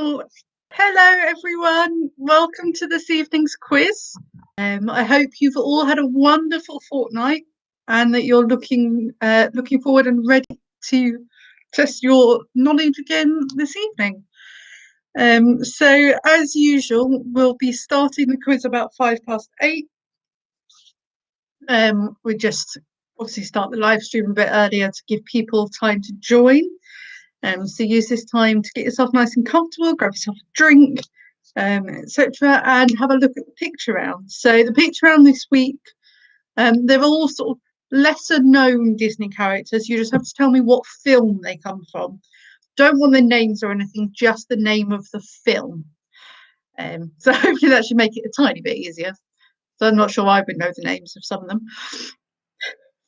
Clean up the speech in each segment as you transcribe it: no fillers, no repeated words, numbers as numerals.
Oh, hello everyone. Welcome to this evening's quiz. I hope you've all had a wonderful fortnight and that you're looking forward and ready to test your knowledge again this evening. So as usual, we'll be starting the quiz about 8:05. We just obviously start the live stream a bit earlier to give people time to join. So use this time to get yourself nice and comfortable, grab yourself a drink, etc., and have a look at the picture round. So the picture round this week, they're all sort of lesser known Disney characters. You just have to tell me what film they come from. Don't want their names or anything, just the name of the film. So hopefully that should make it a tiny bit easier. So I'm not sure I would know the names of some of them.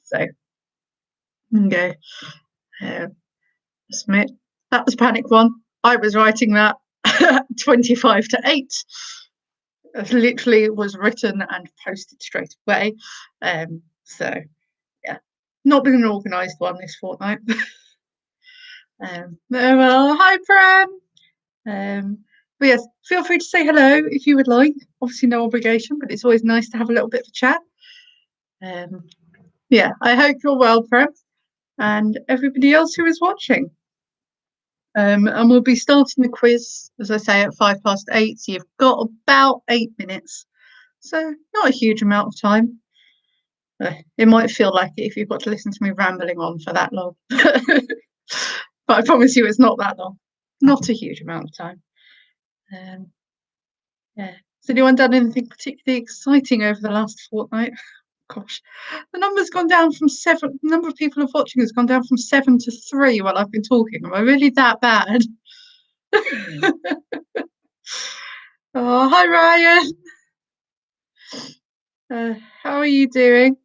So, okay. Submit. That was panic one. I was writing that 7:25. It literally was written and posted straight away. So yeah, not been an organised one this fortnight. Well, hi Pran. But yes, feel free to say hello if you would like. Obviously no obligation, but it's always nice to have a little bit of a chat. Yeah, I hope you're well, Pran, and everybody else who is watching. And we'll be starting the quiz, as I say, at 8:05. So you've got about 8 minutes. So not a huge amount of time. It might feel like it if you've got to listen to me rambling on for that long. But I promise you it's not that long. Not a huge amount of time. Yeah. Has anyone done anything particularly exciting over the last fortnight? Gosh, the number's gone down from 7. The number of people who are watching has gone down from 7 to 3 while I've been talking. Am I really that bad? Oh, hi Ryan. How are you doing?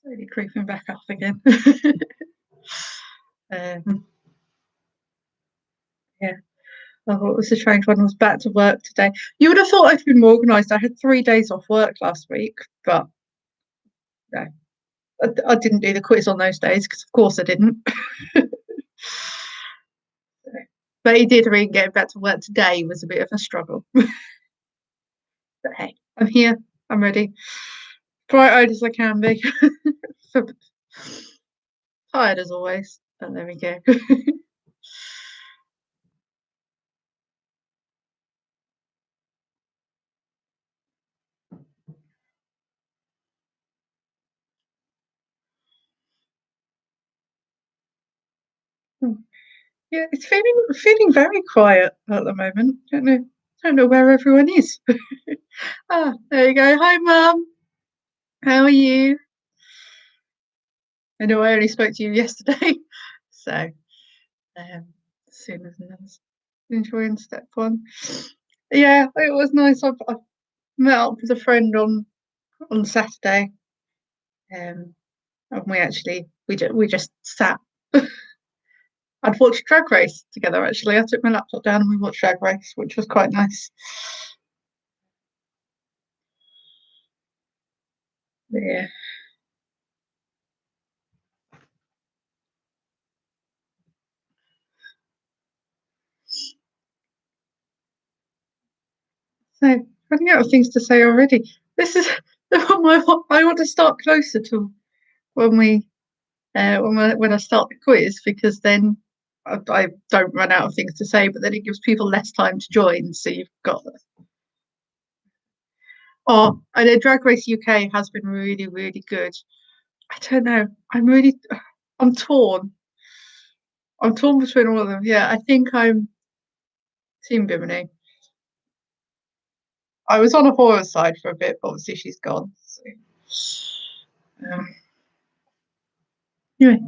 Slowly creeping back up again. Yeah. Oh, it was a strange one. I was back to work today. You would have thought I'd been more organised. I had 3 days off work last week, but no, I didn't do the quiz on those days because, of course, I didn't. But he did read getting back to work today was a bit of a struggle. But hey, I'm here. I'm ready. Bright-eyed as I can be. Tired as always. But there we go. Yeah, it's feeling very quiet at the moment. Don't know where everyone is. Ah, there you go. Hi, Mum. How are you? I know I only spoke to you yesterday, so as soon as I was enjoying step one. Yeah, it was nice. I met up with a friend on Saturday, and we just sat. I'd watched Drag Race together. Actually, I took my laptop down and we watched Drag Race, which was quite nice. Yeah. So running out of things to say already. This is I want to start closer to when when I start the quiz because then I don't run out of things to say, but then it gives people less time to join. So you've got. Oh, I know Drag Race UK has been really, really good. I don't know. I'm torn. I'm torn between all of them. Yeah, I think I'm Team Bimini. I was on a horror side for a bit, but obviously she's gone. So. Anyway,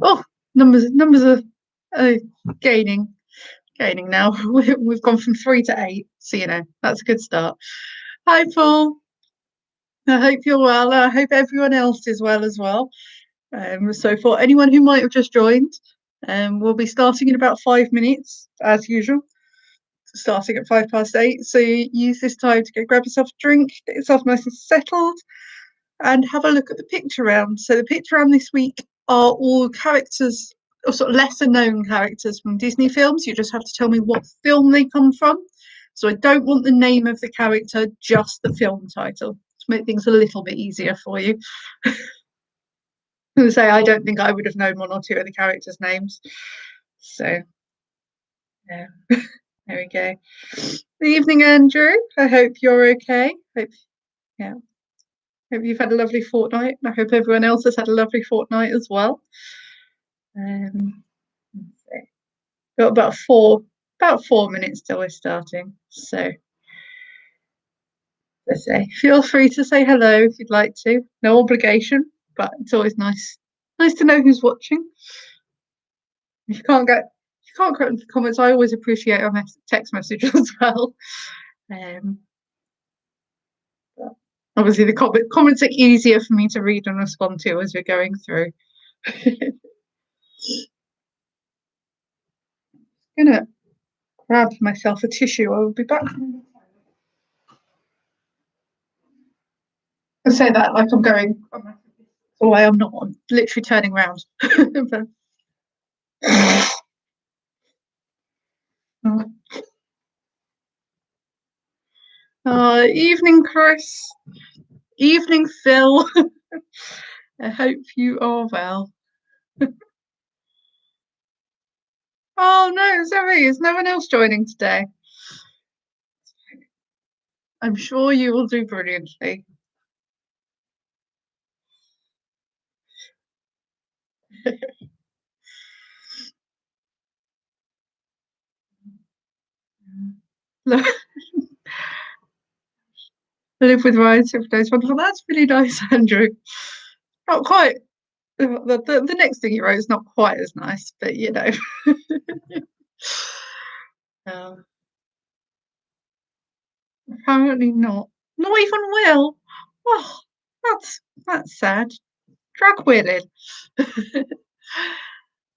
numbers are gaining now. We've gone from 3 to 8, so that's a good start. Hi, Paul. I hope you're well. I hope everyone else is well as well. So for anyone who might have just joined, we'll be starting in about 5 minutes as usual. Starting at 8:05. So use this time to grab yourself a drink, get yourself nice and settled, and have a look at the picture round. So the picture round this week are all characters, or sort of lesser known characters from Disney films. You just have to tell me what film they come from. So I don't want the name of the character, just the film title, to make things a little bit easier for you. I say I don't think I would have known one or two of the characters' names. So yeah, there we go. Good evening, Andrew. I hope you're okay. Hope you've had a lovely fortnight. I hope everyone else has had a lovely fortnight as well. Got about 4 minutes till we're starting. So let's say feel free to say hello if you'd like to. No obligation, but it's always nice to know who's watching. If you can't get into the comments, I always appreciate a text message as well. Obviously the comments are easier for me to read and respond to as we're going through. I'm gonna grab myself a tissue. I will be back. I say that like I'm going away. I'm not. I'm literally turning around. Evening, Chris. Evening, Phil. I hope you are well. Oh no, Zoe, is no one else joining today? I'm sure you will do brilliantly. Live with Ryan 7 days. Wonderful. That's really nice, Andrew. Not quite. The next thing you wrote is not quite as nice, but you know. Apparently not. Not even Will. Oh, that's sad. Drug wheeling.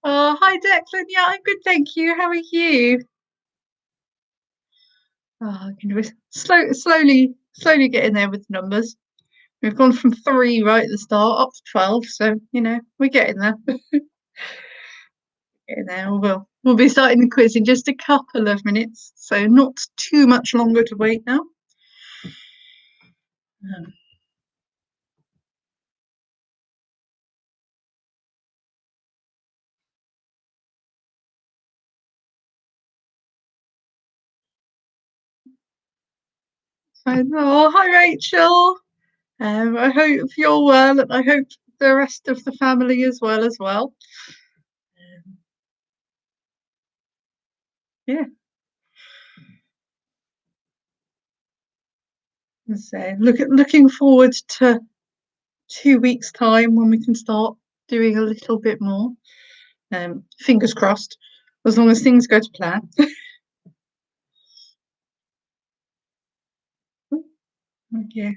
Oh, hi Declan. Yeah, I'm good, thank you. How are you? Oh, slowly getting there with numbers. We've gone from 3 right at the start up to 12, so you know we're getting there. Getting there. We'll be starting the quiz in just a couple of minutes, so not too much longer to wait now. Oh, hi Rachel. I hope you're well, and I hope the rest of the family is well as well. Yeah. So looking forward to 2 weeks' time when we can start doing a little bit more. Fingers crossed, as long as things go to plan. Okay.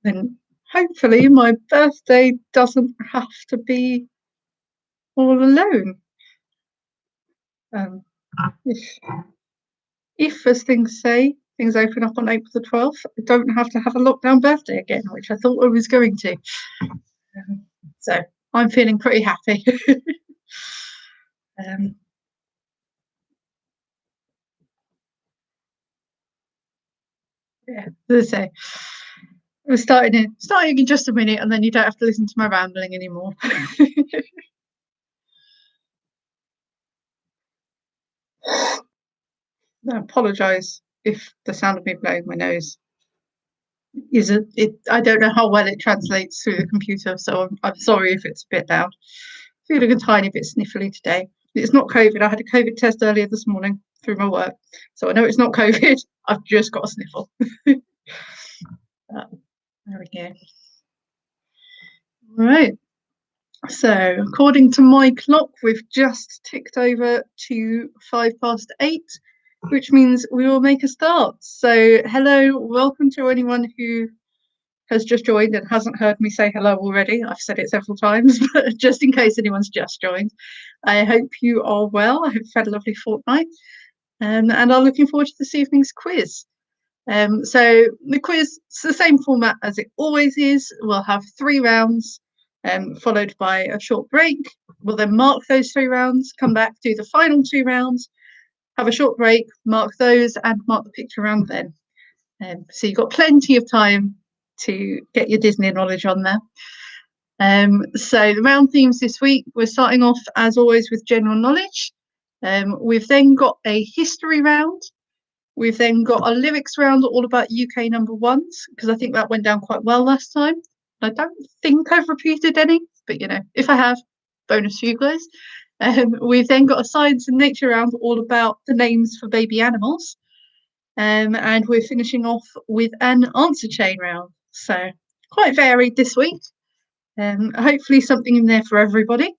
Then hopefully my birthday doesn't have to be all alone. If as things say, things open up on April the 12th, I don't have to have a lockdown birthday again, which I thought I was going to. So I'm feeling pretty happy. Yeah, as I say, we're starting in just a minute, and then you don't have to listen to my rambling anymore. I apologise if the sound of me blowing my nose I don't know how well it translates through the computer, so I'm sorry if it's a bit loud. Feeling a tiny bit sniffly today. It's not COVID. I had a COVID test earlier this morning through my work, so I know it's not COVID. I've just got a sniffle. There we go. Right. So, according to my clock, we've just ticked over to 8:05, which means we will make a start. So, hello, welcome to anyone who has just joined and hasn't heard me say hello already. I've said it several times, but just in case anyone's just joined, I hope you are well. I hope you've had a lovely fortnight and are looking forward to this evening's quiz. So the quiz, it's the same format as it always is. We'll have 3 rounds, followed by a short break. We'll then mark those 3 rounds, come back, do the final 2 rounds, have a short break, mark those, and mark the picture round then. So you've got plenty of time to get your Disney knowledge on there. So the round themes this week, we're starting off as always with general knowledge. We've then got a history round. We've then got a lyrics round all about UK number ones, because I think that went down quite well last time. I don't think I've repeated any, but if I have, bonus for you guys. We've then got a science and nature round all about the names for baby animals. And we're finishing off with an answer chain round. So quite varied this week. Hopefully something in there for everybody.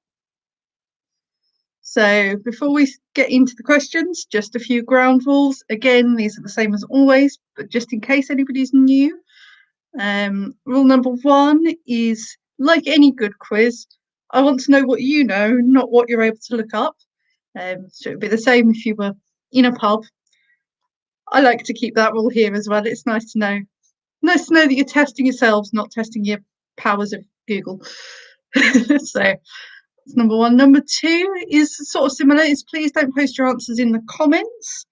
So before we get into the questions, just a few ground rules. Again, these are the same as always, but just in case anybody's new. Rule number 1 is, like any good quiz, I want to know what you know, not what you're able to look up. So it'd be the same if you were in a pub. I like to keep that rule here as well. It's nice to know. Nice to know that you're testing yourselves, not testing your powers of Google. So that's number 1. Number 2 is sort of similar, is please don't post your answers in the comments.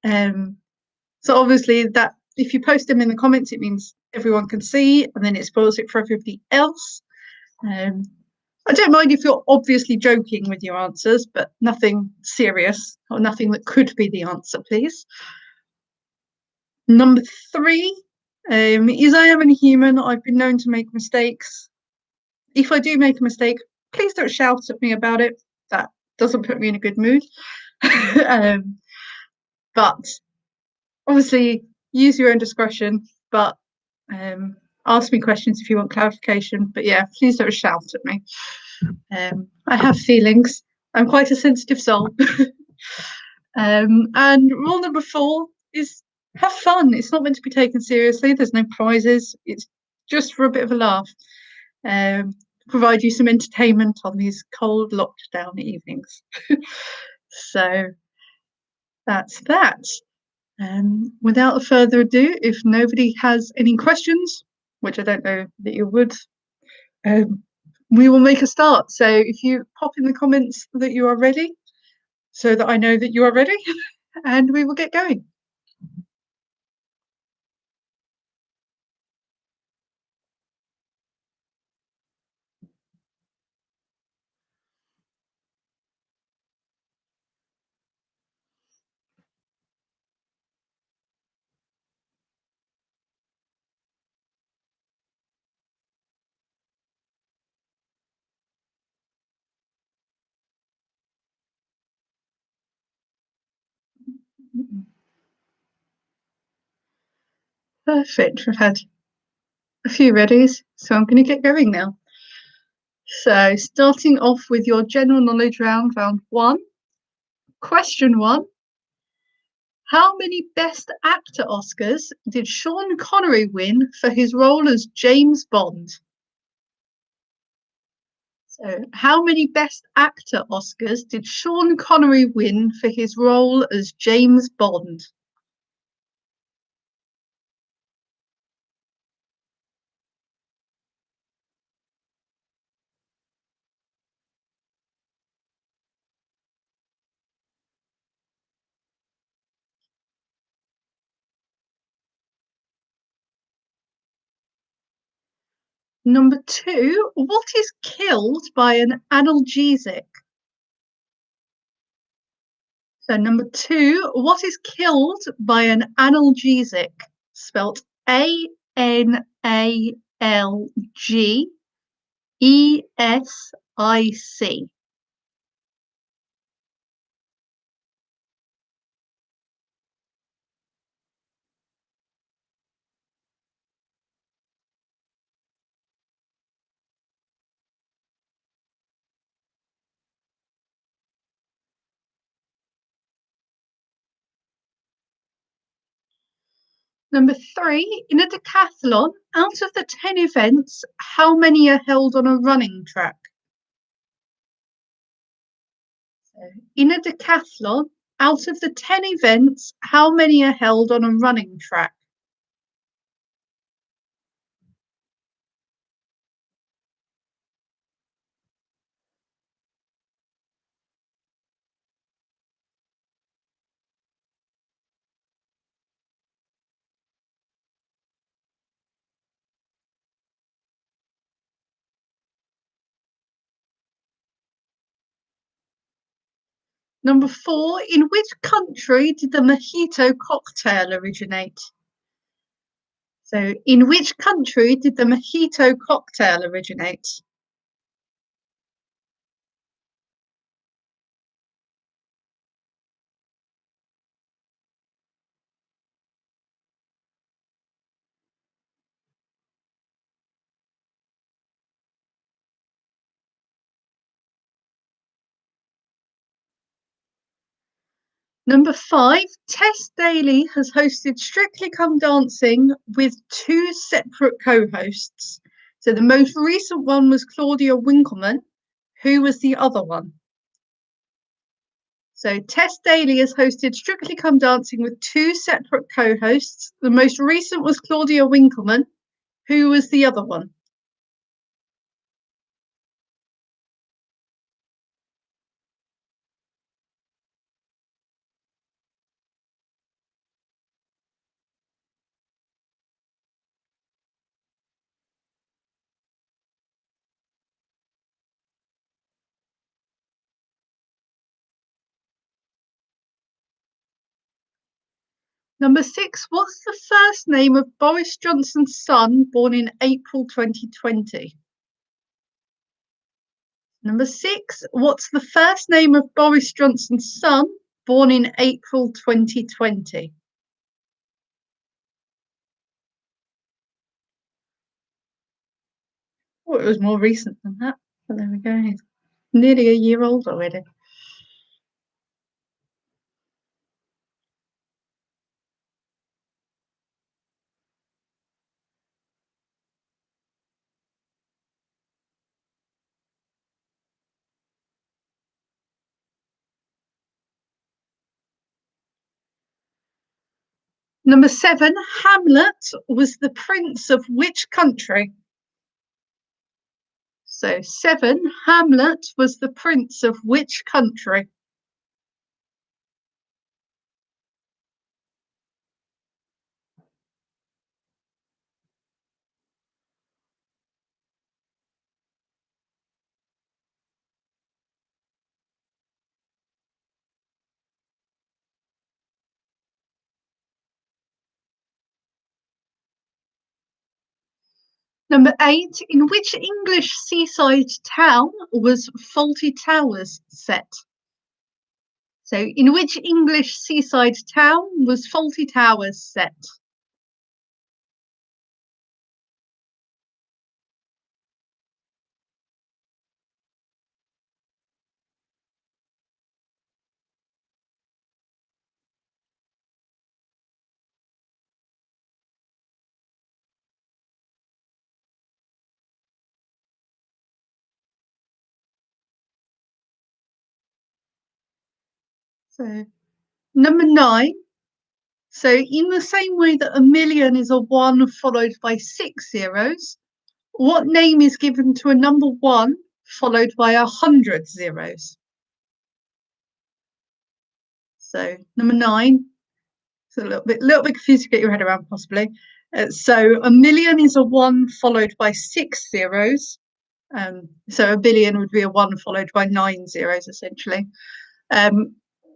So obviously that if you post them in the comments, it means everyone can see, and then it spoils it for everybody else. I don't mind if you're obviously joking with your answers, but nothing serious or nothing that could be the answer, please. Number 3 is I am a human. I've been known to make mistakes. If I do make a mistake, please don't shout at me about it. That doesn't put me in a good mood. But obviously, use your own discretion. But ask me questions if you want clarification. But yeah, please don't shout at me. I have feelings. I'm quite a sensitive soul. And rule number 4 is have fun. It's not meant to be taken seriously. There's no prizes. It's just for a bit of a laugh. Provide you some entertainment on these cold, locked down evenings. So that's that. Without further ado, if nobody has any questions, which I don't know that you would, we will make a start. So if you pop in the comments that you are ready, so that I know that you are ready, and we will get going. Perfect. We've had a few readies, so I'm going to get going now. So starting off with your general knowledge round 1. Question 1. How many Best Actor Oscars did Sean Connery win for his role as James Bond? So how many Best Actor Oscars did Sean Connery win for his role as James Bond? Number 2, what is killed by an analgesic? So number 2, what is killed by an analgesic? Spelt ANALGESIC. Number 3, in a decathlon, out of the 10 events, how many are held on a running track? So, in a decathlon, out of the 10 events, how many are held on a running track? Number 4, in which country did the mojito cocktail originate? So, in which country did the mojito cocktail originate? Number 5, Tess Daly has hosted Strictly Come Dancing with 2 separate co-hosts. So the most recent one was Claudia Winkleman. Who was the other one? So Tess Daly has hosted Strictly Come Dancing with 2 separate co-hosts. The most recent was Claudia Winkleman. Who was the other one? Number 6, what's the first name of Boris Johnson's son born in April 2020? Number 6, what's the first name of Boris Johnson's son born in April 2020? Oh, it was more recent than that. But there we go. He's nearly a year old already. Number 7, Hamlet was the prince of which country? So 7, Hamlet was the prince of which country? Number 8, in which English seaside town was Fawlty Towers set? So, in which English seaside town was Fawlty Towers set? So, number 9. So, in the same way that a million is a 1 followed by 6 zeros, what name is given to a number 1 followed by 100 zeros? So, number 9. It's a little bit confused to get your head around, possibly. So, a million is a 1 followed by 6 zeros. So, a billion would be a 1 followed by 9 zeros, essentially.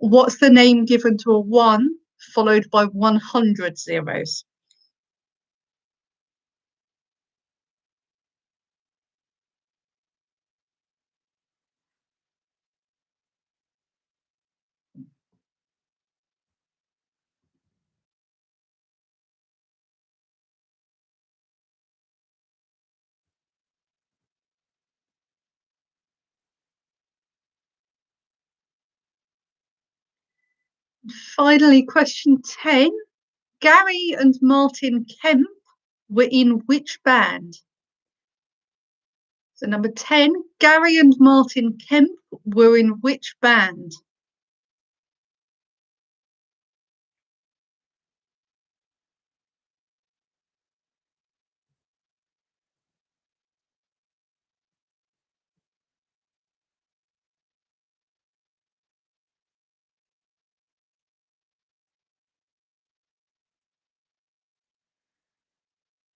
What's the name given to a 1 followed by 100 zeros? Finally, question 10. Gary and Martin Kemp were in which band? So number 10, Gary and Martin Kemp were in which band?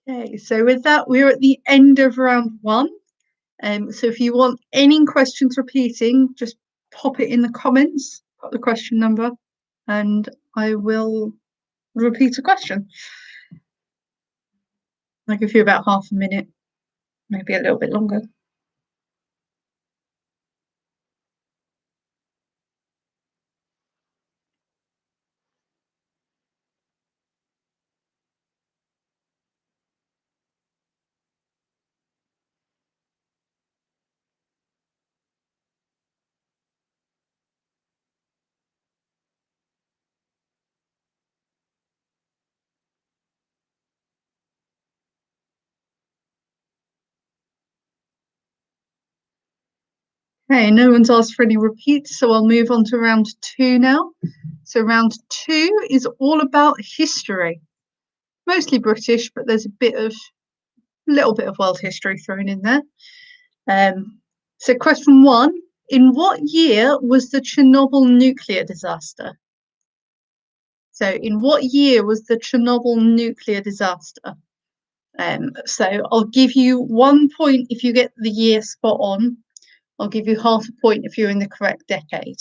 Okay, so with that, we're at the end of round 1. So if you want any questions repeating, just pop it in the comments, got the question number, and I will repeat a question. I'll give you about half a minute, maybe a little bit longer. Okay, no one's asked for any repeats, so I'll move on to round 2 now. So round 2 is all about history, mostly British, but there's a little bit of world history thrown in there. So question 1, in what year was the Chernobyl nuclear disaster? So in what year was the Chernobyl nuclear disaster? So I'll give you 1 point if you get the year spot on. I'll give you half a point if you're in the correct decade.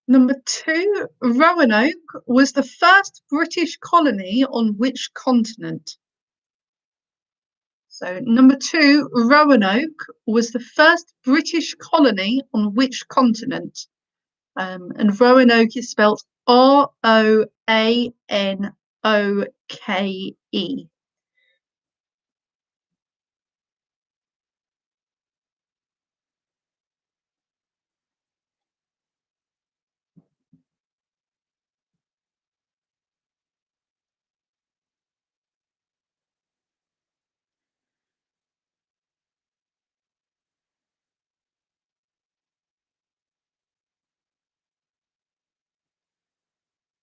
Number 2, Roanoke was the first British colony on which continent? So number 2, Roanoke was the first British colony on which continent? And Roanoke is spelled Roanoke.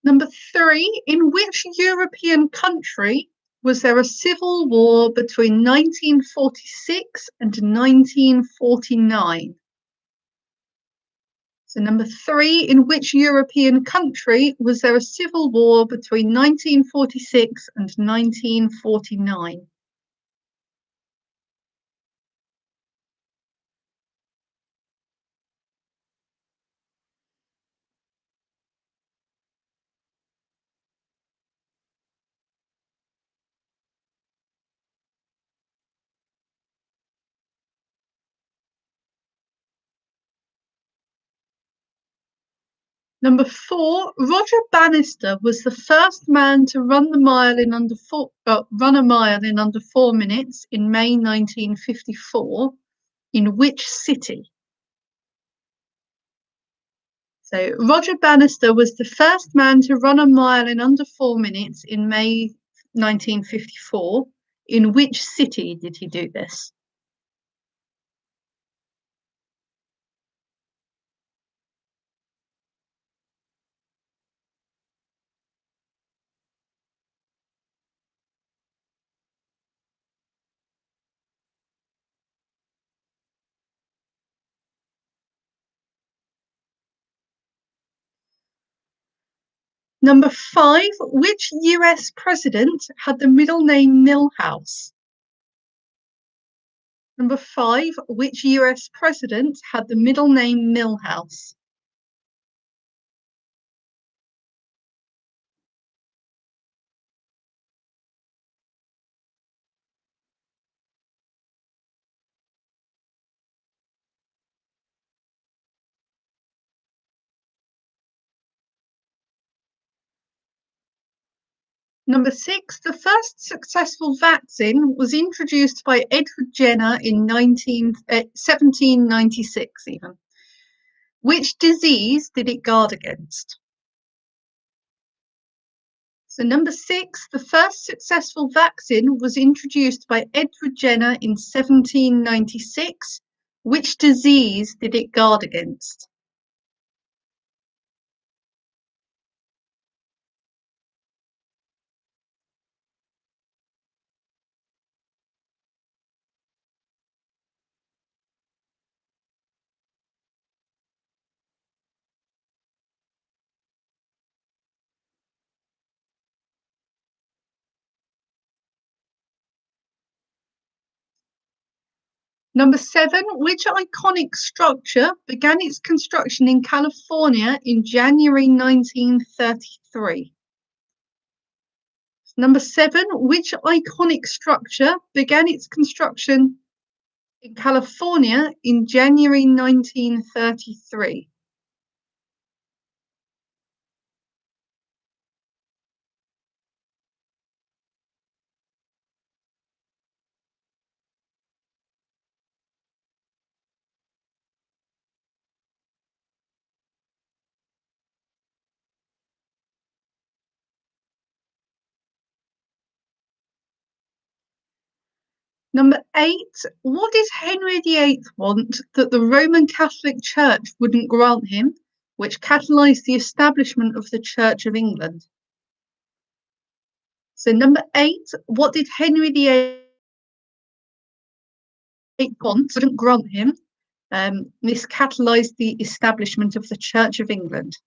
Number 3, in which European country was there a civil war between 1946 and 1949? So number 3, in which European country was there a civil war between 1946 and 1949? Number 4, Roger Bannister was the first man to run a mile in under 4 minutes in May 1954. In which city? So Roger Bannister was the first man to run a mile in under 4 minutes in May 1954. In which city did he do this? Number 5, which US president had the middle name Milhouse? Number 5, which US president had the middle name Milhouse? Number 6, the first successful vaccine was introduced by Edward Jenner in 1796 even. Which disease did it guard against? So number 6, the first successful vaccine was introduced by Edward Jenner in 1796. Which disease did it guard against? Number 7, which iconic structure began its construction in California in January 1933? Number 7, which iconic structure began its construction in California in January 1933? Number 8, what did Henry VIII want that the Roman Catholic Church wouldn't grant him, which catalysed the establishment of the Church of England? So number 8, what did Henry VIII want, wouldn't grant him? This catalysed the establishment of the Church of England.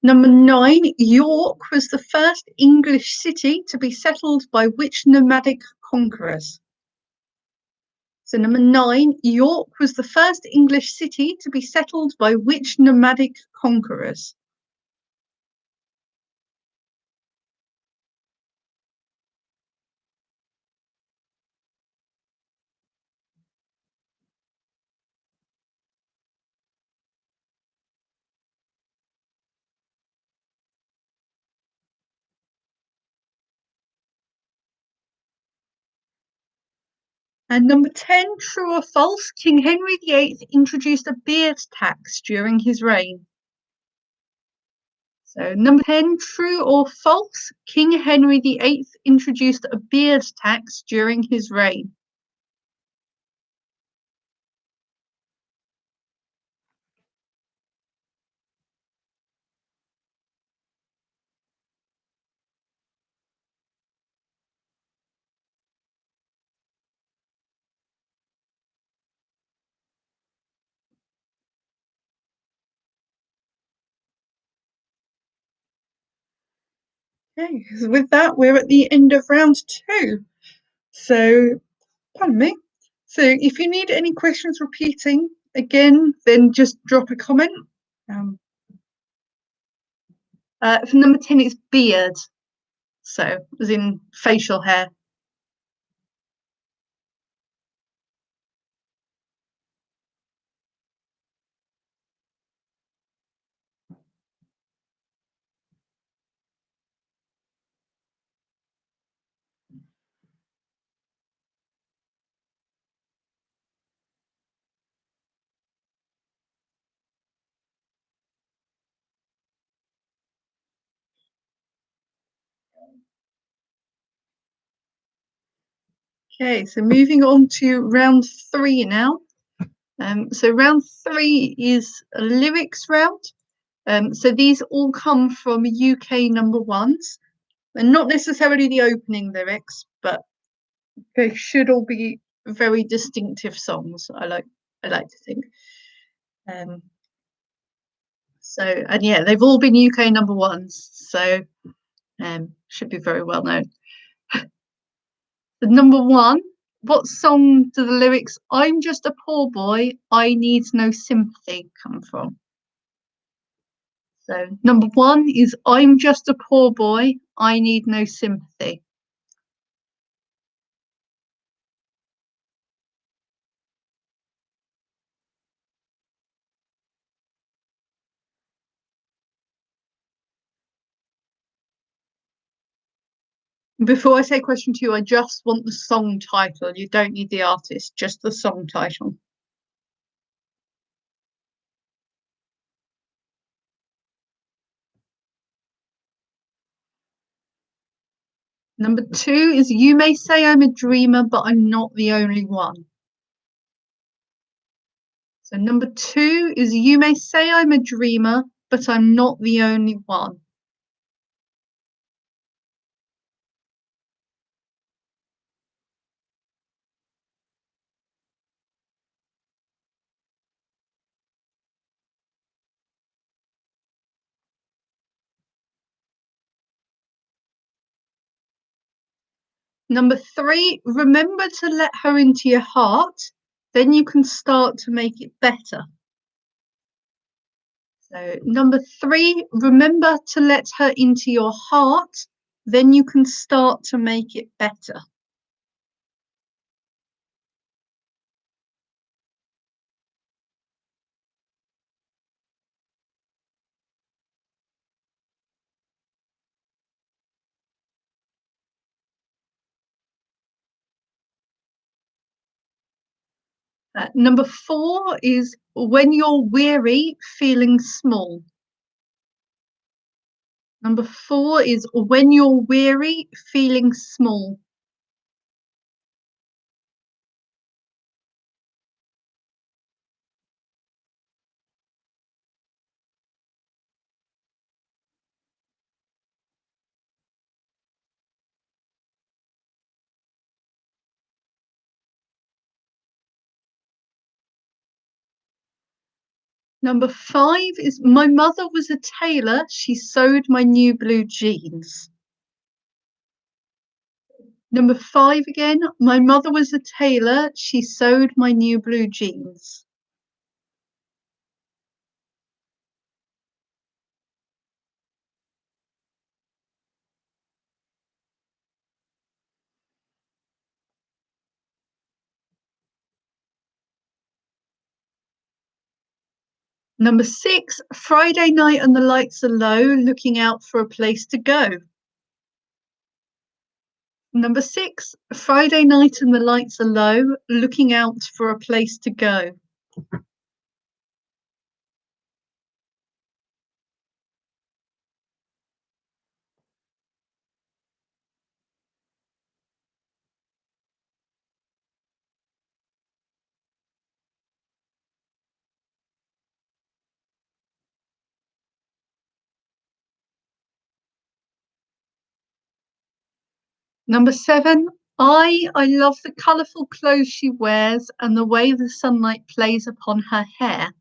Number 9, York was the first English city to be settled by which nomadic conquerors? So number 9, York was the first English city to be settled by which nomadic conquerors? And number 10, true or false, King Henry VIII introduced a beard tax during his reign? So number 10, true or false, King Henry VIII introduced a beard tax during his reign? Okay, so with that, we're at the end of round 2. So, pardon me. So if you need any questions repeating again, then just drop a comment. For number 10, it's beard. So, as in facial hair. Okay, so moving on to round 3 now. So round 3 is a lyrics round. So these all come from UK number ones, and not necessarily the opening lyrics, but they should all be very distinctive songs. I like to think. So, and yeah, they've all been UK number ones, so should be very well known. The number 1, what song do the lyrics "I'm just a poor boy, I need no sympathy" come from? So number 1 is "I'm just a poor boy, I need no sympathy." Before I say question 2, I just want the song title. You don't need the artist, just the song title. Number 2 is "You may say I'm a dreamer, but I'm not the only one." So number 2 is "You may say I'm a dreamer, but I'm not the only one. Number three, remember to let her into your heart. Then you can start to make it better. So, number three, remember to let her into your heart. Then you can start to make it better. Number four is when you're weary, feeling small. Number four is when you're weary, feeling small. Number five is my mother was a tailor. She sewed my new blue jeans. Number five again, my mother was a tailor. She sewed my new blue jeans. Number six, Friday night and the lights are low, looking out for a place to go. Number six, Friday night and the lights are low, looking out for a place to go. Number seven, I love the colourful clothes she wears and the way the sunlight plays upon her hair.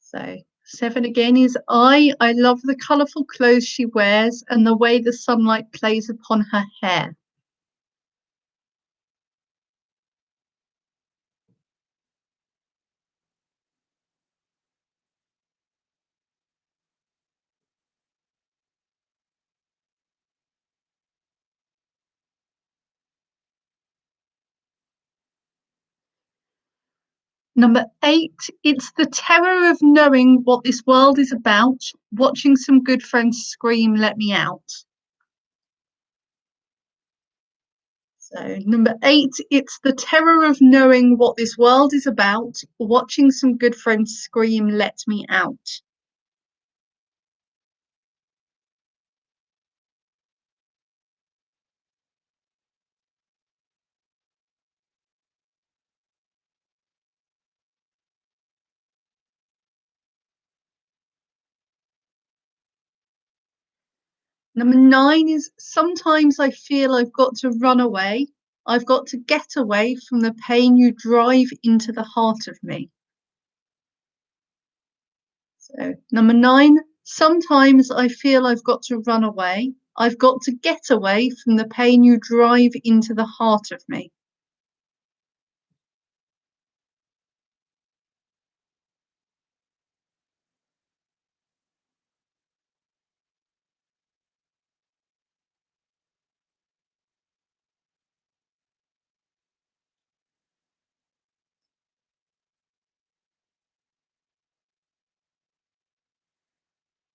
So seven again is I love the colourful clothes she wears and the way the sunlight plays upon her hair. Number eight, it's the terror of knowing what this world is about, watching some good friends scream, let me out. So, number eight, it's the terror of knowing what this world is about, watching some good friends scream, let me out. Number nine is sometimes I feel I've got to run away. I've got to get away from the pain you drive into the heart of me. So, number nine, sometimes I feel I've got to run away. I've got to get away from the pain you drive into the heart of me.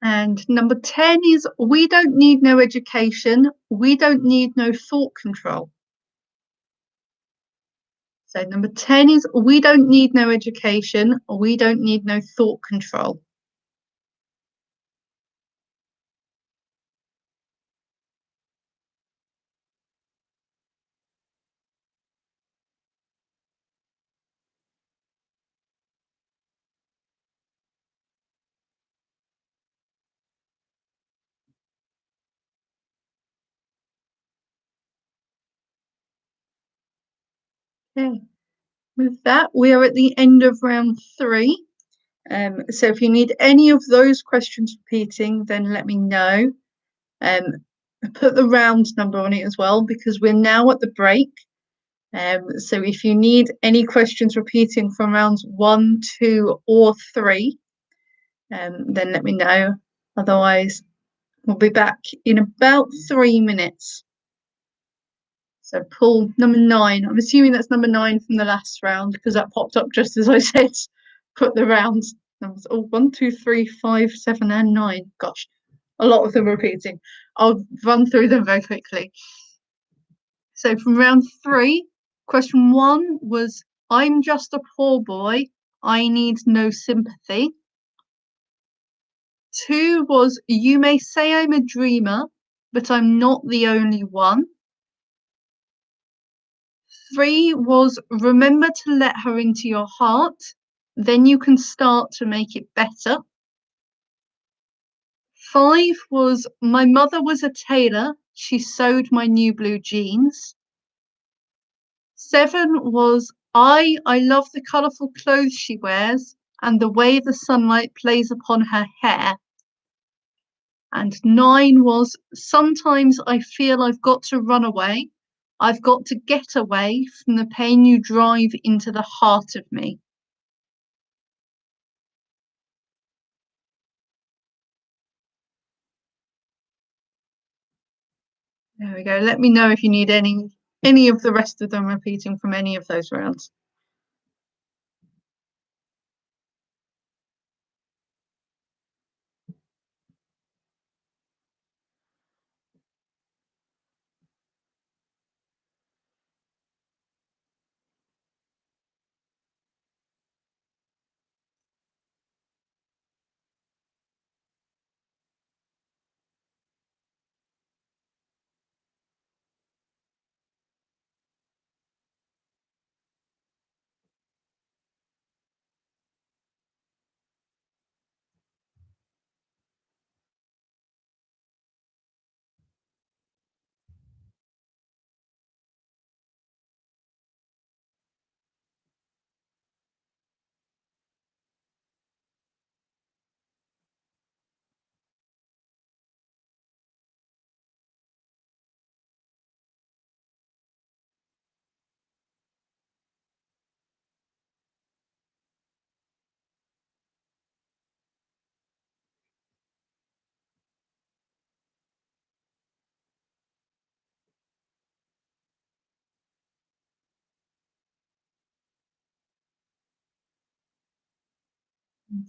And number 10 is we don't need no education. We don't need no thought control. So number 10 is we don't need no education. We don't need no thought control. Okay. With that, we are at the end of round 3. So if you need any of those questions repeating, then let me know. Put the round number on it as well, because we're now at the break. So if you need any questions repeating from rounds 1, 2, or 3, then let me know. Otherwise, we'll be back in about 3 minutes. So pull number 9. I'm assuming that's number 9 from the last round, because that popped up just as I said put the rounds numbers. Oh, 1, 2, 3, 5, 7, and 9. Gosh, a lot of them repeating. I'll run through them very quickly. So from round 3, question 1 was, I'm just a poor boy, I need no sympathy. 2 was, you may say I'm a dreamer, but I'm not the only one. 3 was, remember to let her into your heart, then you can start to make it better. 5 was, my mother was a tailor, she sewed my new blue jeans. 7 was, I love the colourful clothes she wears and the way the sunlight plays upon her hair. And 9 was, sometimes I feel I've got to run away. I've got to get away from the pain you drive into the heart of me. There we go. Let me know if you need any of the rest of them repeating from any of those rounds.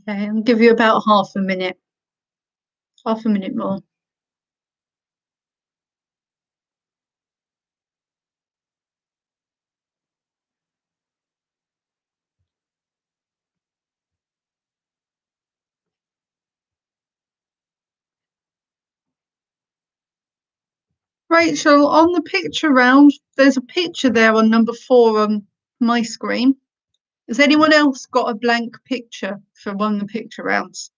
Okay, I'll give you about half a minute more. Rachel, on the picture round, there's a picture there on number 4 on my screen. Has anyone else got a blank picture for one of the picture rounds?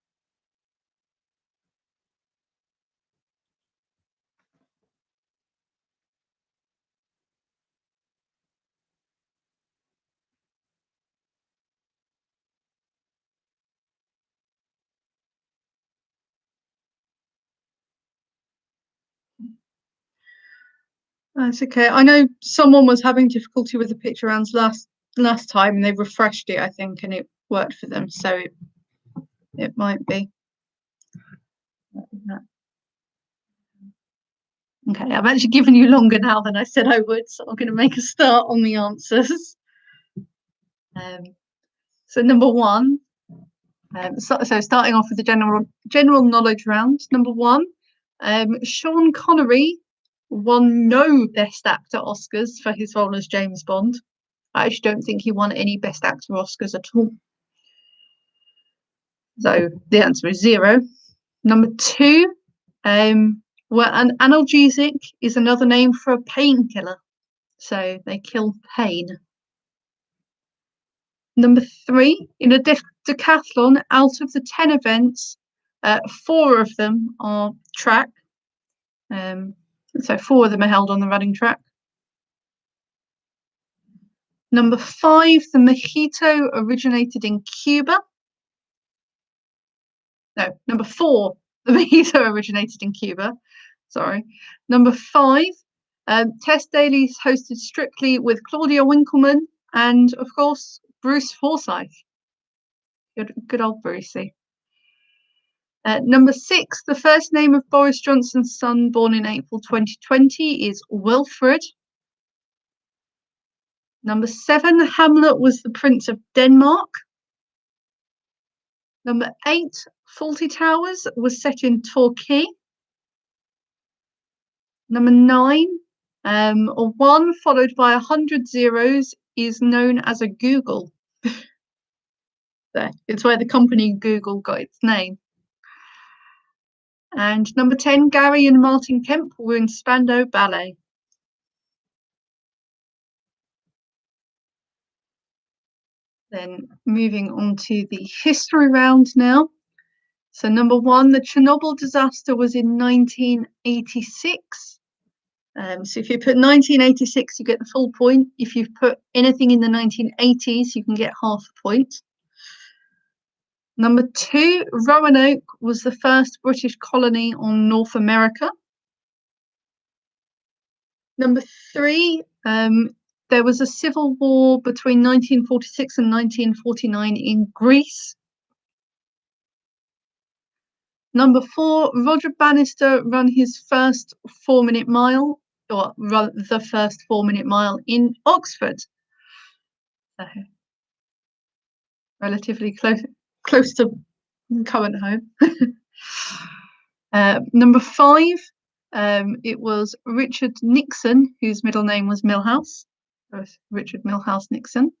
That's okay. I know someone was having difficulty with the picture rounds last time, and they refreshed it, I think, and it worked for them. So it might be. Okay, I've actually given you longer now than I said I would, so I'm going to make a start on the answers. So number 1. So starting off with the general knowledge round. Number 1, Sean Connery won no Best Actor Oscars for his role as James Bond. I actually don't think he won any Best Actor Oscars at all. So the answer is 0. Number 2, well, an analgesic is another name for a painkiller. So they kill pain. Number 3, in a decathlon, out of the 10 events, 4 of them are track. So 4 of them are held on the running track. Number 5, the mojito originated in Cuba. No, number 4, the mojito originated in Cuba. Sorry. Number 5, Tess Daly is hosted Strictly with Claudia Winkleman and, of course, Bruce Forsyth. Good old Brucey. Number 6, the first name of Boris Johnson's son, born in April 2020, is Wilfred. Number 7, Hamlet was the Prince of Denmark. Number 8, Fawlty Towers was set in Torquay. Number 9, a 1 followed by 100 zeros is known as a Google. There, it's where the company Google got its name. And number 10, Gary and Martin Kemp were in Spandau Ballet. Then moving on to the history round now. So number 1, the Chernobyl disaster was in 1986. So if you put 1986, you get the full point. If you've put anything in the 1980s, you can get half a point. Number 2, Roanoke was the first British colony on North America. Number 3, there was a civil war between 1946 and 1949 in Greece. Number 4, Roger Bannister ran his first 4-minute mile, or the first 4-minute mile in Oxford. So, relatively close to current home. Number 5, it was Richard Nixon, whose middle name was Milhouse. Richard Milhouse Nixon.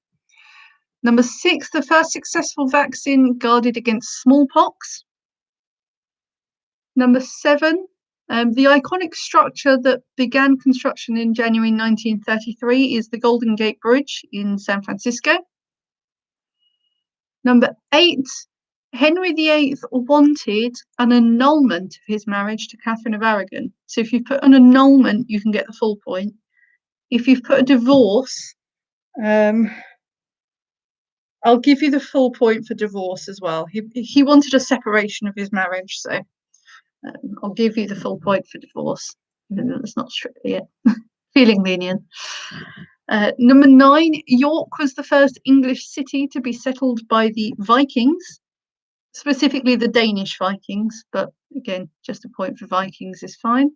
Number 6, the first successful vaccine guarded against smallpox. Number 7, the iconic structure that began construction in January 1933 is the Golden Gate Bridge in San Francisco. Number 8, Henry VIII wanted an annulment of his marriage to Catherine of Aragon. So if you put an annulment, you can get the full point. If you've put a divorce, I'll give you the full point for divorce as well. He wanted a separation of his marriage, so I'll give you the full point for divorce, even though that's not strictly it. Feeling lenient. Number 9, York was the first English city to be settled by the Vikings, specifically the Danish Vikings, but again, just a point for Vikings is fine.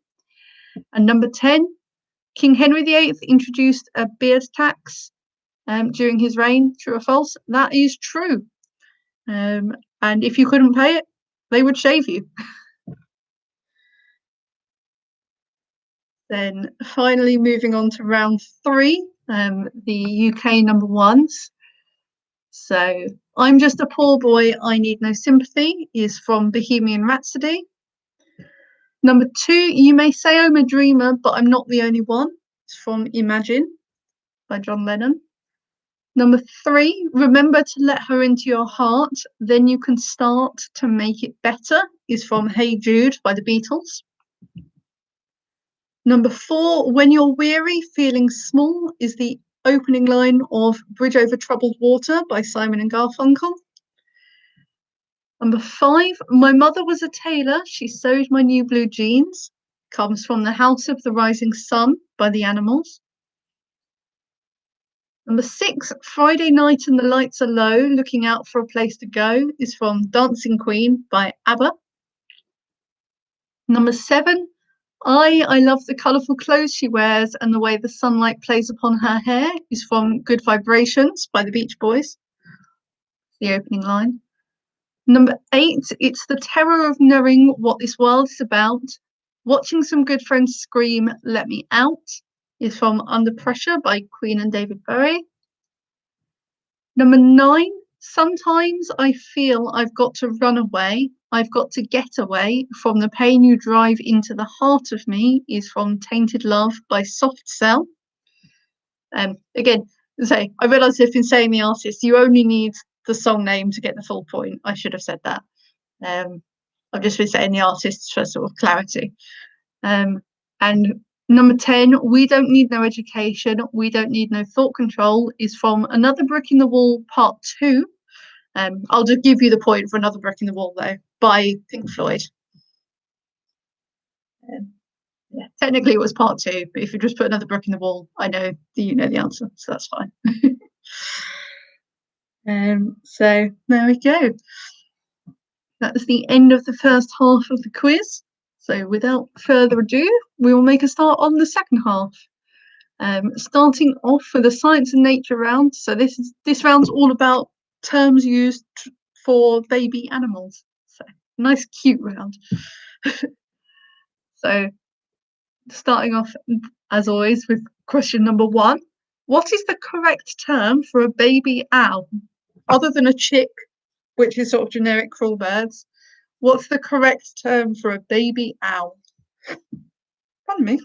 And number 10, King Henry VIII introduced a beard tax during his reign. True or false? That is true. And if you couldn't pay it, they would shave you. Then finally moving on to round 3, the UK number 1s. So I'm Just a Poor Boy, I Need No Sympathy is from Bohemian Rhapsody. Number 2, You May Say I'm a Dreamer, But I'm Not the Only One. It's from Imagine by John Lennon. Number 3, Remember to Let Her Into Your Heart, Then You Can Start to Make It Better is from Hey Jude by the Beatles. Number 4, When You're Weary, Feeling Small is the opening line of Bridge Over Troubled Water by Simon and Garfunkel. Number 5, My Mother Was a Tailor, She Sewed My New Blue Jeans comes from The House of the Rising Sun by The Animals. Number 6, Friday Night and the Lights Are Low, Looking Out for a Place to Go is from Dancing Queen by ABBA. Number 7, I Love the Colourful Clothes She Wears and the Way the Sunlight Plays Upon Her Hair is from Good Vibrations by the Beach Boys, the opening line. Number 8, It's the Terror of Knowing What This World is About. Watching Some Good Friends Scream, Let Me Out is from Under Pressure by Queen and David Bowie. Number 9, Sometimes I Feel I've Got to Run Away, I've Got to Get Away from the Pain You Drive into the Heart of Me is from Tainted Love by Soft Cell. Again, so I realise I've been saying the artist, you only need the song name to get the full point. I should have said that. I've just been saying the artists for sort of clarity. And Number 10, We Don't Need No Education, We Don't Need No Thought Control is from Another Brick in the Wall Part 2. I'll just give you the point for Another Brick in the Wall, though, by Pink Floyd. Yeah, technically it was Part 2, but if you just put Another Brick in the Wall, I know that you know the answer, so that's fine. So there we go. That's the end of the first half of the quiz. So without further ado, we will make a start on the second half. Starting off with the science and nature round. So this round's all about terms used for baby animals. So nice, cute round. So starting off, as always, with question number 1. What is the correct term for a baby owl? Other than a chick, which is sort of generic for all birds, what's the correct term for a baby owl? Pardon me.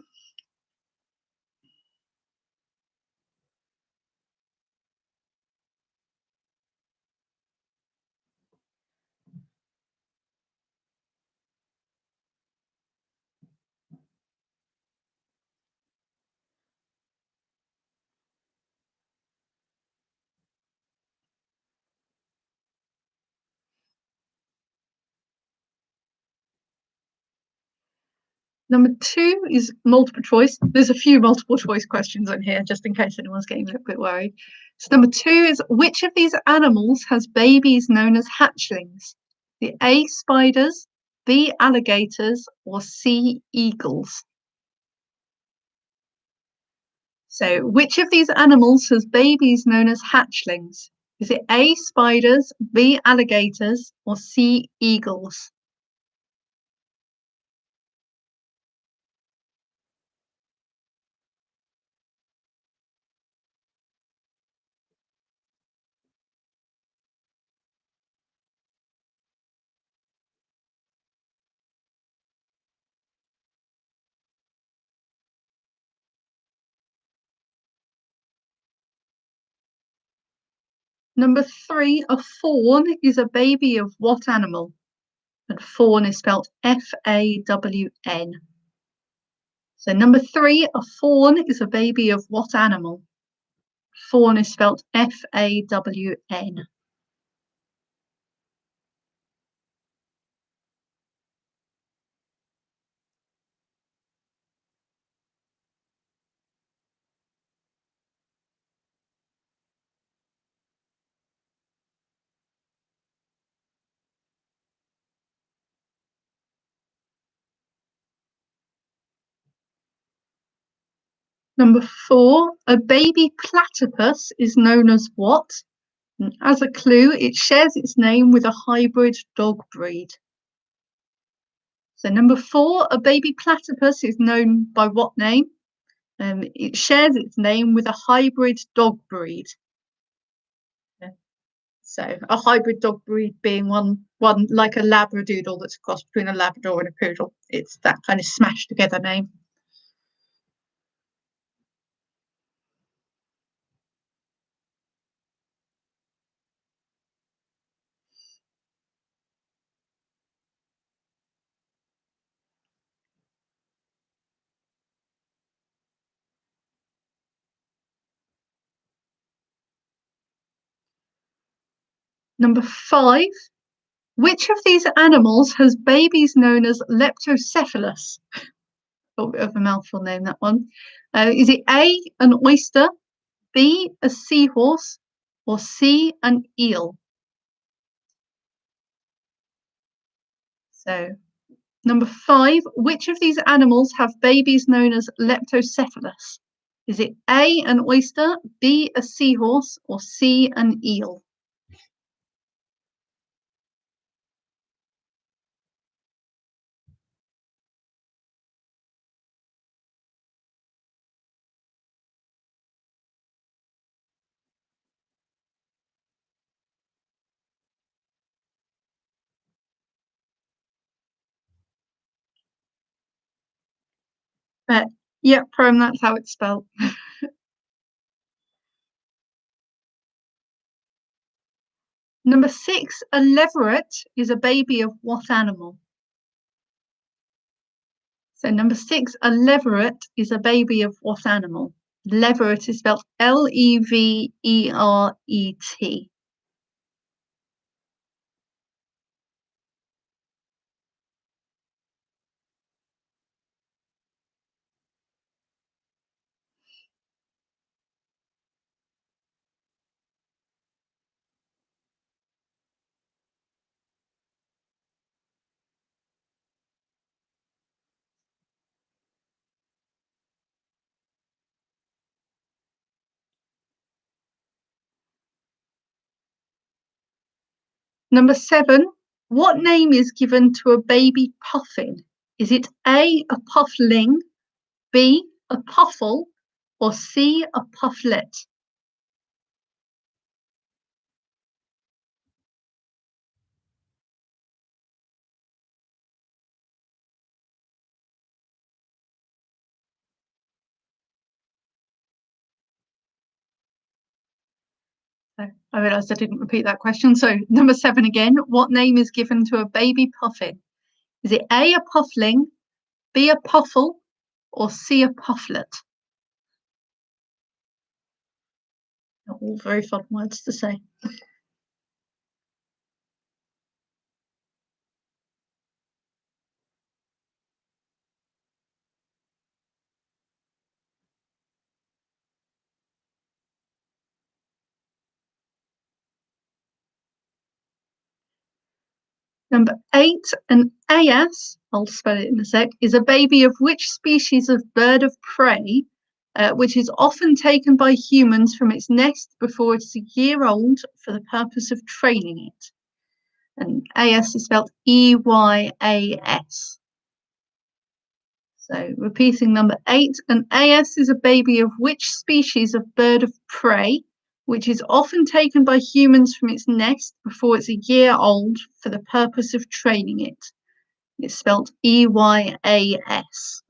Number 2 is multiple choice. There's a few multiple choice questions on here, just in case anyone's getting a little bit worried. So number 2 is, which of these animals has babies known as hatchlings? The A, spiders, B, alligators, or C, eagles? So which of these animals has babies known as hatchlings? Is it A, spiders, B, alligators, or C, eagles? Number 3, a fawn is a baby of what animal? And fawn is spelled F-A-W-N. So number 3, a fawn is a baby of what animal? Fawn is spelled F-A-W-N. Number 4, a baby platypus is known as what? And as a clue, it shares its name with a hybrid dog breed. So number 4, a baby platypus is known by what name? It shares its name with a hybrid dog breed. So a hybrid dog breed being one like a Labradoodle that's a cross between a Labrador and a Poodle. It's that kind of smashed together name. Number 5, which of these animals has babies known as leptocephalus? A bit of a mouthful name, that one. Is it A, an oyster, B, a seahorse, or C, an eel? So number 5, which of these animals have babies known as leptocephalus? Is it A, an oyster, B, a seahorse, or C, an eel? Yeah, Prom, that's how it's spelled. Number 6, a leveret is a baby of what animal? So number 6, a leveret is a baby of what animal? Leveret is spelled Leveret. Number 7, what name is given to a baby puffin? Is it A, a puffling, B, a puffle, or C, a pufflet? I realised I didn't repeat that question. So number 7 again, what name is given to a baby puffin? Is it A, a puffling, B, a puffle, or C, a pufflet? All very fun words to say. Number 8, an AS, I'll spell it in a sec, is a baby of which species of bird of prey, which is often taken by humans from its nest before it's a year old for the purpose of training it? And AS is spelled EYAS. So repeating number 8, an AS is a baby of which species of bird of prey, which is often taken by humans from its nest before it's a year old for the purpose of training it? It's spelled EYAS.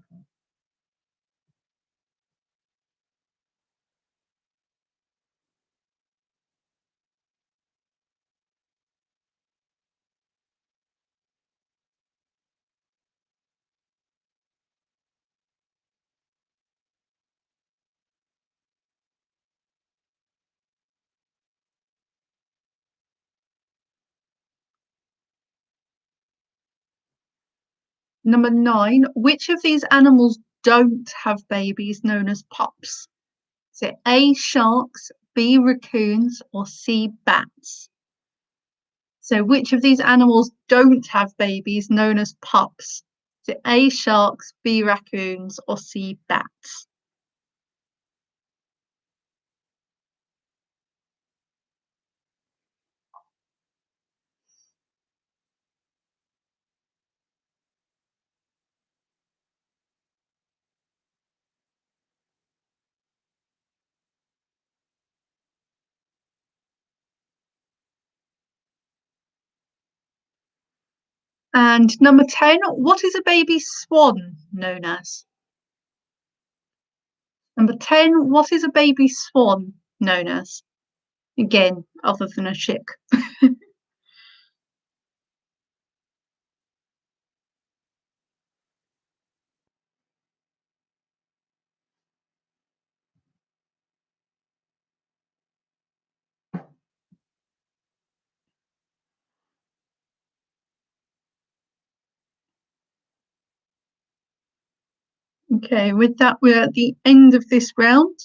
Number 9, which of these animals don't have babies known as pups? Is it A, sharks, B, raccoons, or C, bats? So which of these animals don't have babies known as pups? Is it A, sharks, B, raccoons, or C, bats? And number 10, what is a baby swan known as? Number 10, what is a baby swan known as? Again, other than a chick. Okay, with that, we're at the end of this round.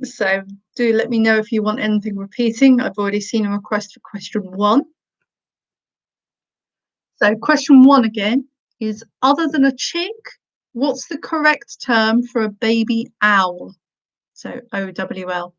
So do let me know if you want anything repeating. I've already seen a request for question 1. So question 1 again is, other than a chick, what's the correct term for a baby owl? So OWL.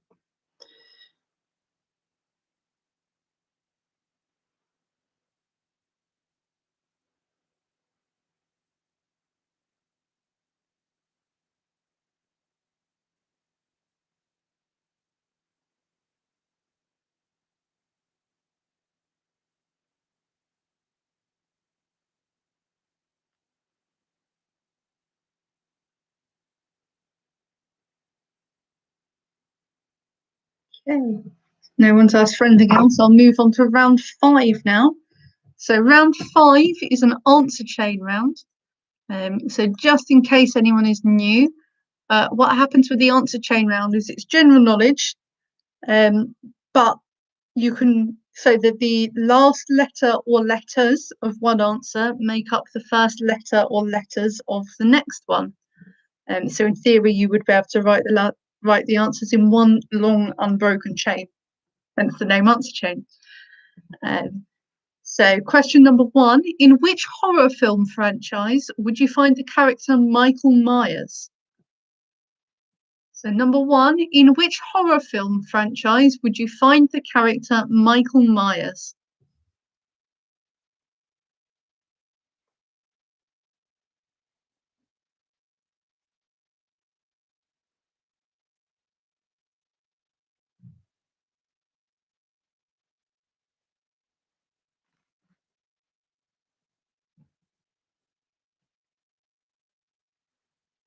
Okay. No one's asked for anything else. I'll move on to round 5 now. So round 5 is an answer chain round. So just in case anyone is new, what happens with the answer chain round is it's general knowledge, but you can, so that the last letter or letters of one answer make up the first letter or letters of the next one. So in theory, you would be able to write the answers in one long unbroken chain, hence the name answer chain. So question number 1, in which horror film franchise would you find the character Michael Myers? So number 1, in which horror film franchise would you find the character Michael Myers?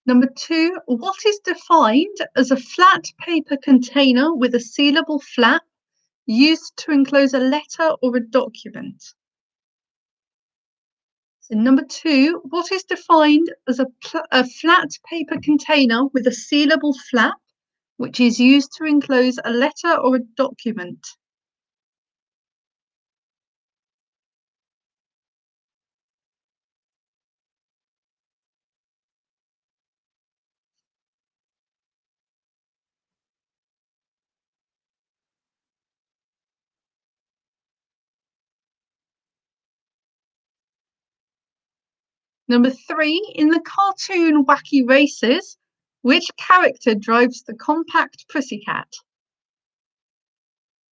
Number 2, what is defined as a flat paper container with a sealable flap used to enclose a letter or a document? So number 2, what is defined as a flat paper container with a sealable flap which is used to enclose a letter or a document? Number 3, in the cartoon Wacky Races, which character drives the compact pussycat?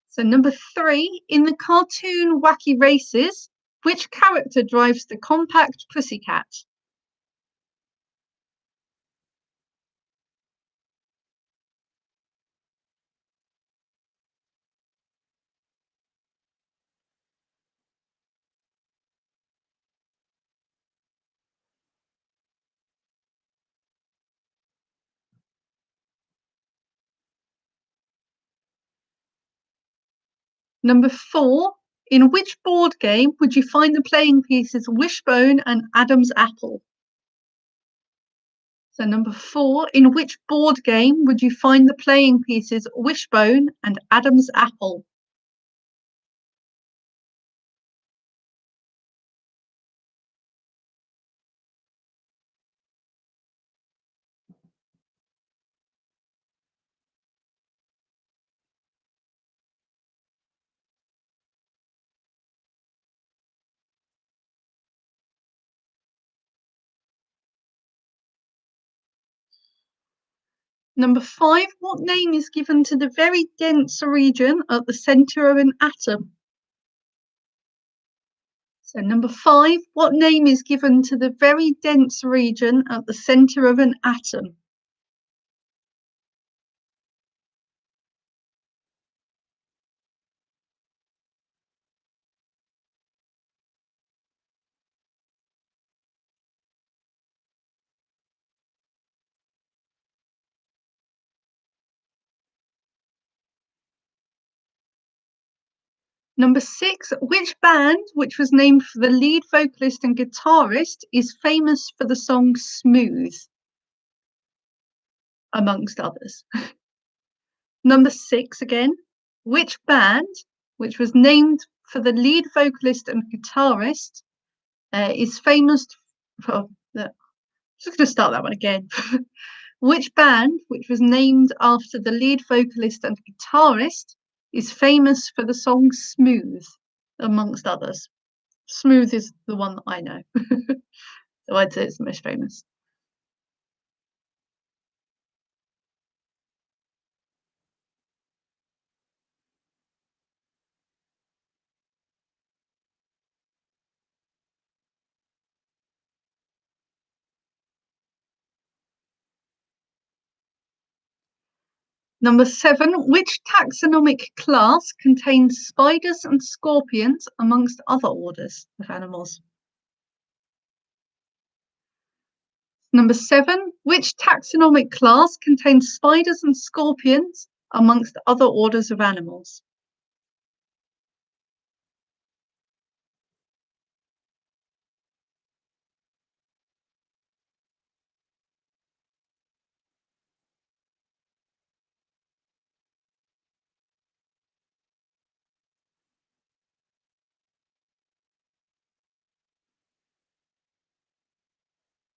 So number 3, in the cartoon Wacky Races, which character drives the compact pussycat? Number 4, in which board game would you find the playing pieces Wishbone and Adam's Apple? So number 4, in which board game would you find the playing pieces Wishbone and Adam's Apple? Number 5, what name is given to the very dense region at the centre of an atom? So number 5, what name is given to the very dense region at the centre of an atom? Number 6, which band, which was named for the lead vocalist and guitarist, is famous for the song Smooth, amongst others? Number 6 again, which band, which was named for the lead vocalist and guitarist, is famous for the. Just going to start that one again. Which band, which was named after the lead vocalist and guitarist, is famous for the song Smooth, amongst others? Smooth is the one that I know. So I'd say it's the most famous. Number 7, which taxonomic class contains spiders and scorpions amongst other orders of animals? Number 7, which taxonomic class contains spiders and scorpions amongst other orders of animals?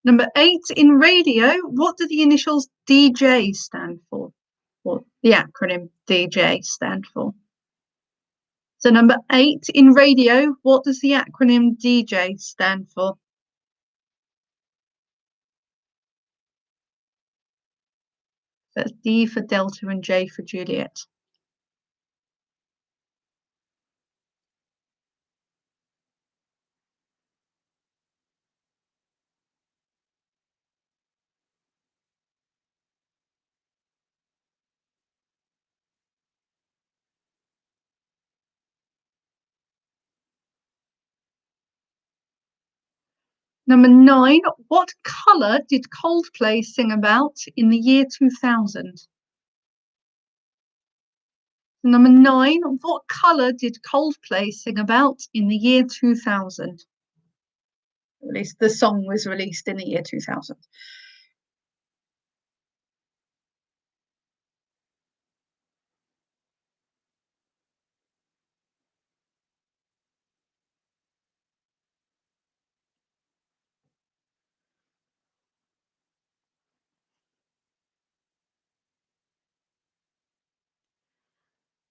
Number 8, in radio, what do the initials DJ stand for? Or the acronym DJ stand for? So number 8, in radio, what does the acronym DJ stand for? That's D for Delta and J for Juliet. Number 9, what colour did Coldplay sing about in the year 2000? Number 9, what colour did Coldplay sing about in the year 2000? At least the song was released in the year 2000.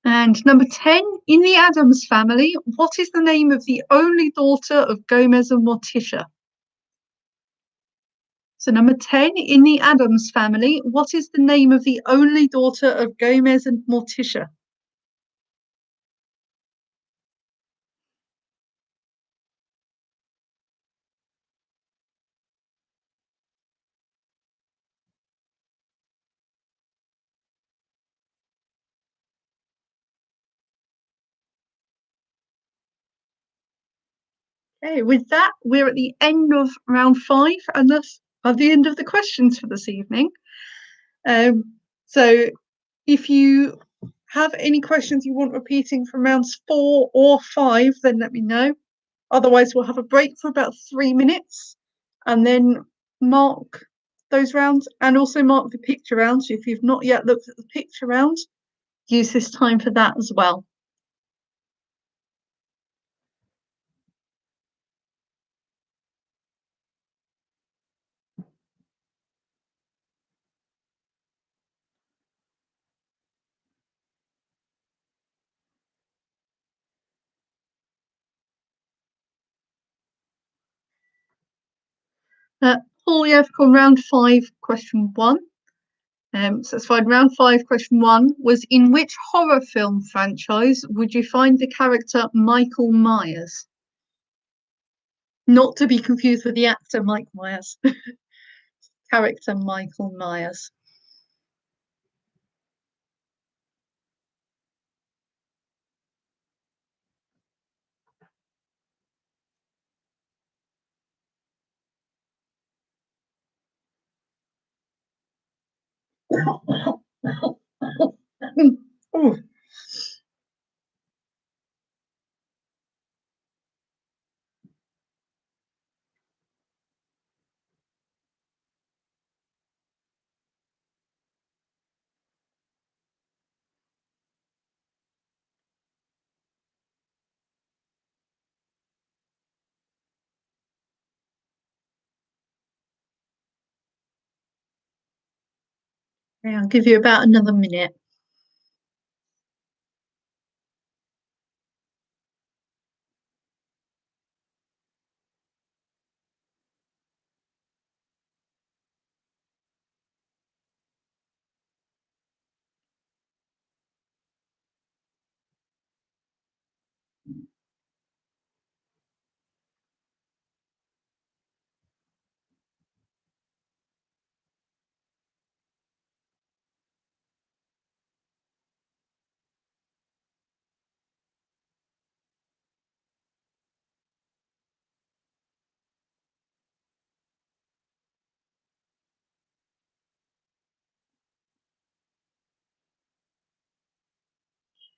And number 10, in the Addams Family, what is the name of the only daughter of Gomez and Morticia? So number 10, in the Addams Family, what is the name of the only daughter of Gomez and Morticia? Okay, with that, we're at the end of round 5, and that's at the end of the questions for this evening. So if you have any questions you want repeating from rounds 4 or 5, then let me know. Otherwise, we'll have a break for about 3 minutes and then mark those rounds and also mark the picture rounds. So if you've not yet looked at the picture round, use this time for that as well. Paul, you have called round 5, question 1. So that's fine. Round 5, question 1 was, in which horror film franchise would you find the character Michael Myers? Not to be confused with the actor Mike Myers. Character Michael Myers. Oh. Okay, I'll give you about another minute.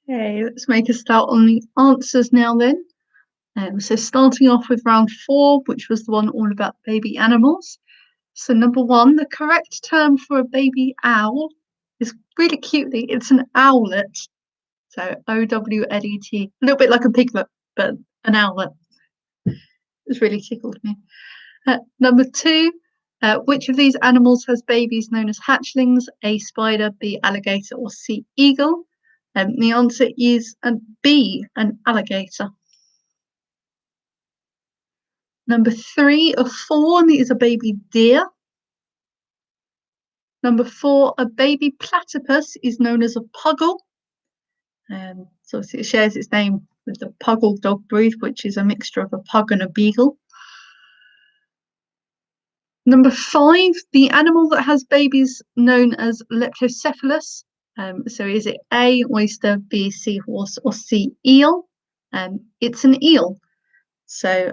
Okay, let's make a start on the answers now then. So starting off with round 4, which was the one all about baby animals. So number 1, the correct term for a baby owl is really cutely, it's an owlet. So O-W-L-E-T, a little bit like a piglet, but an owlet. It's really tickled me. Number 2, Which of these animals has babies known as hatchlings? A, spider, B, alligator, or C, eagle? The answer is B, an alligator. Number 3, a fawn is a baby deer. Number 4, a baby platypus is known as a puggle. So it shares its name with the puggle dog breed, which is a mixture of a pug and a beagle. Number 5, the animal that has babies known as leptocephalus. So is it A, oyster, B, seahorse, or C, eel? It's an eel. So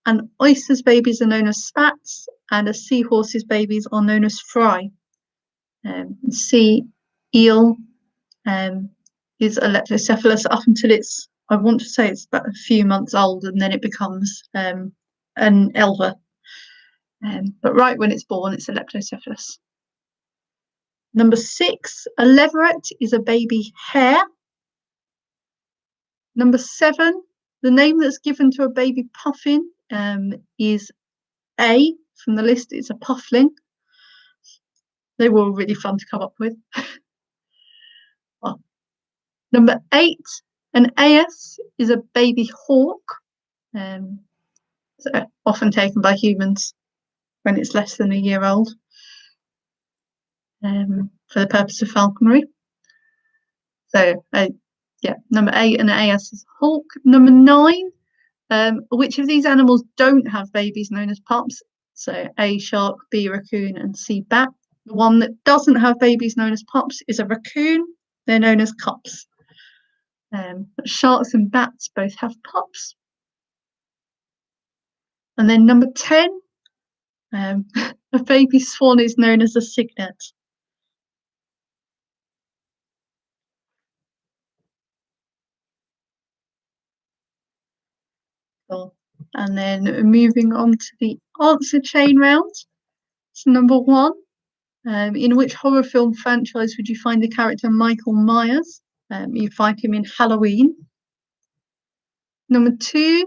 an oyster's babies are known as spats, and a seahorse's babies are known as fry. C, eel, is a leptocephalus up until it's, I want to say it's about a few months old, and then it becomes an elver. But right when it's born, it's a leptocephalus. Number 6, a leveret is a baby hare. Number 7, the name that's given to a baby puffin is A from the list. It's a puffling. They were all really fun to come up with. Well, number 8, an AS is a baby hawk. So often taken by humans when it's less than a year old, for the purpose of falconry. So yeah, number 8, an AS is hawk. Number 9, which of these animals don't have babies known as pups? So A, shark, B, raccoon, and C, bat. The one that doesn't have babies known as pups is a raccoon. They're known as cups. But sharks and bats both have pups. And then number 10, a baby swan is known as a cygnet. Cool. And then moving on to the answer chain round. So number 1, in which horror film franchise would you find the character Michael Myers? You find him in Halloween. Number 2,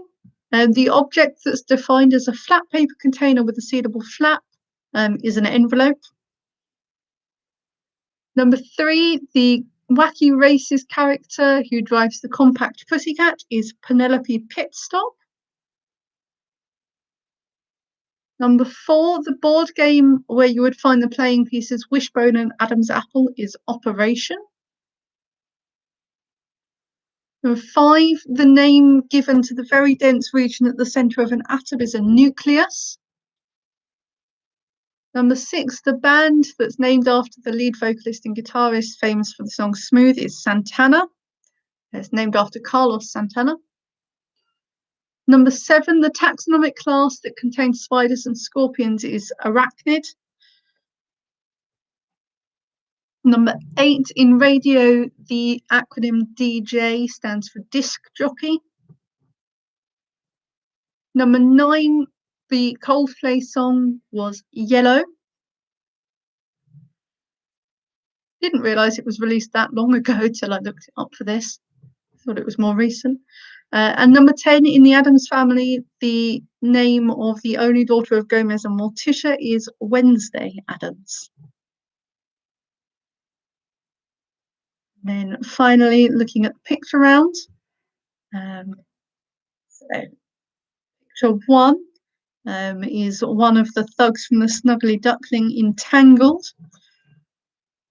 the object that's defined as a flat paper container with a sealable flap is an envelope. Number 3, the wacky racist character who drives the compact pussycat is Penelope Pitstop. Number 4, the board game where you would find the playing pieces Wishbone and Adam's Apple is Operation. Number 5, the name given to the very dense region at the centre of an atom is a nucleus. Number 6, the band that's named after the lead vocalist and guitarist famous for the song Smooth is Santana. It's named after Carlos Santana. Number 7, the taxonomic class that contains spiders and scorpions is arachnid. Number 8, in radio, the acronym DJ stands for disc jockey. Number 9, the Coldplay song was Yellow. Didn't realise it was released that long ago till I looked it up for this. Thought it was more recent. And number 10, in the Addams Family, the name of the only daughter of Gomez and Morticia is Wednesday Addams. Then finally, looking at the picture round. So picture 1 is one of the thugs from the Snuggly Duckling in Tangled.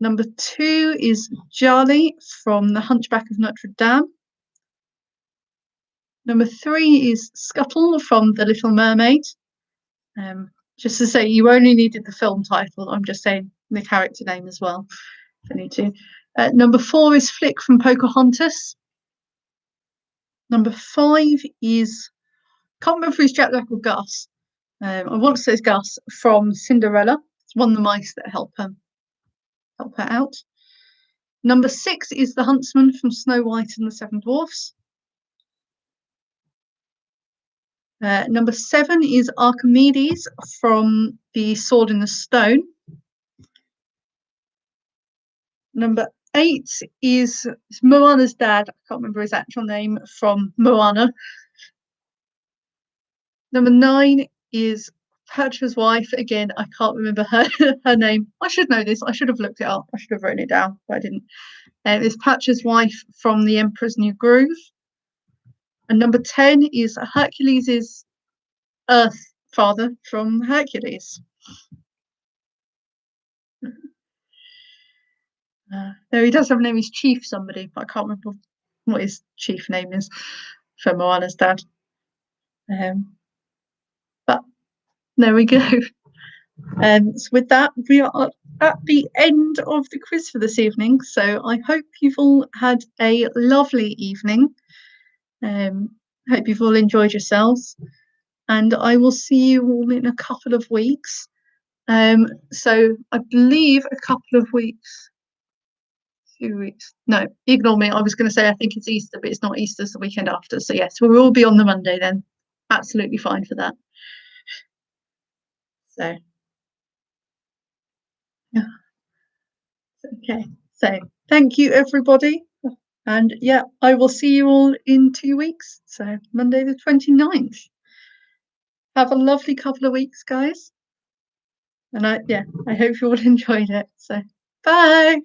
Number 2 is Djali from The Hunchback of Notre Dame. Number 3 is Scuttle from The Little Mermaid. Just to say, you only needed the film title. I'm just saying the character name as well, if I need to. Number 4 is Flick from Pocahontas. Number 5 is, can't remember if it's Jack Black or Gus. I want to say it's Gus from Cinderella. It's one of the mice that help her out. Number 6 is the Huntsman from Snow White and the Seven Dwarfs. Number 7 is Archimedes from The Sword in the Stone. Number 8 is Moana's dad. I can't remember his actual name, from Moana. Number 9 is Pertra's wife, again, I can't remember her her name. I should know this. I should have looked it up. I should have written it down, but I didn't. It's Pertra's wife from The Emperor's New Groove. And number 10 is Hercules' Earth father from Hercules. No, he does have a name. He's Chief somebody, but I can't remember what his chief name is for Moana's dad. But there we go. So with that, we are at the end of the quiz for this evening. So I hope you've all had a lovely evening. Hope you've all enjoyed yourselves. And I will see you all in a couple of weeks. So I believe a couple of weeks. 2 weeks. No, ignore me. I was going to say I think it's Easter, but it's not Easter. It's the weekend after. So yes, we'll all be on the Monday then. Absolutely fine for that. So yeah. Okay. So thank you everybody. And yeah, I will see you all in 2 weeks. So Monday the 29th. Have a lovely couple of weeks, guys. And I hope you all enjoyed it. So bye.